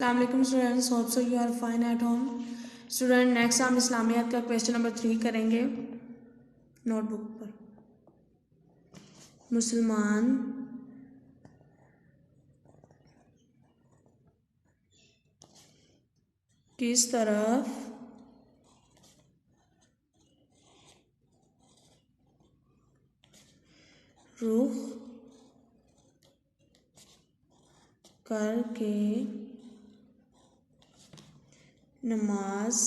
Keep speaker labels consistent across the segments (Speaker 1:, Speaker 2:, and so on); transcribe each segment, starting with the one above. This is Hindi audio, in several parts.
Speaker 1: अस्सलाम वालेकुम students, hope so you are fine at home. Student next हम इस्लामियात का क्वेश्चन नंबर 3 करेंगे नोटबुक पर। मुसलमान किस तरफ रुख करके नमाज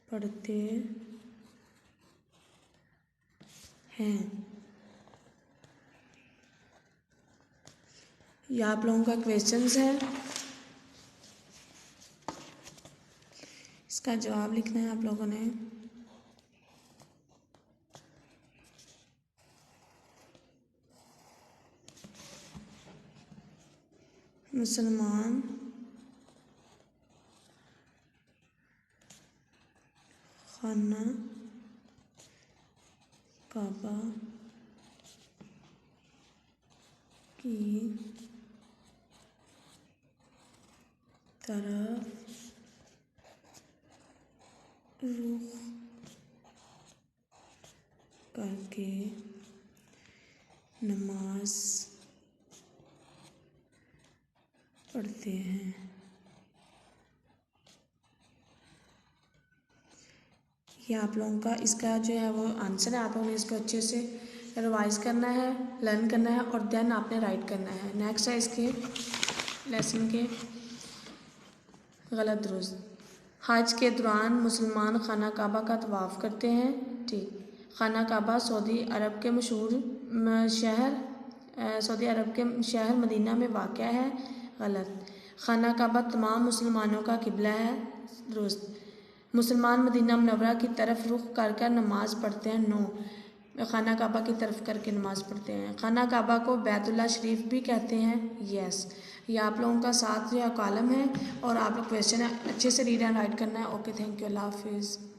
Speaker 1: पढ़ते हैं। ये आप लोगों का क्वेश्चंस है, इसका जवाब लिखना है आप लोगों ने। मुसलमान खाना काबा की तरफ रुख करके नमाज पढ़ते हैं। ये आप लोगों का इसका जो है वो आंसर है। आप लोगों ने इसको अच्छे से रिवाइज करना है, लर्न करना है और देन आपने राइट करना है। नेक्स्ट है इसके लेसन के गलत दुरुस्त। हज के दौरान मुसलमान खाना काबा का तवाफ़ करते हैं। ठीक। खाना काबा सऊदी अरब के मशहूर शहर मदीना में वाक़या है। गलत। खाना काबा तमाम मुसलमानों का किबला है। दुरुस्त। मुसलमान मदीना मुनव्वरा की तरफ रुख कर नमाज पढ़ते हैं। नो। खाना काबा की तरफ करके नमाज पढ़ते हैं। खाना काबा को बैतुल्लाह शरीफ भी कहते हैं। यस। ये आप लोगों का साथ जो कॉलम है और आप लोग क्वेश्चन अच्छे से रीड एंड राइट करना है। ओके, थैंक यू, अल्लाह हाफिज़।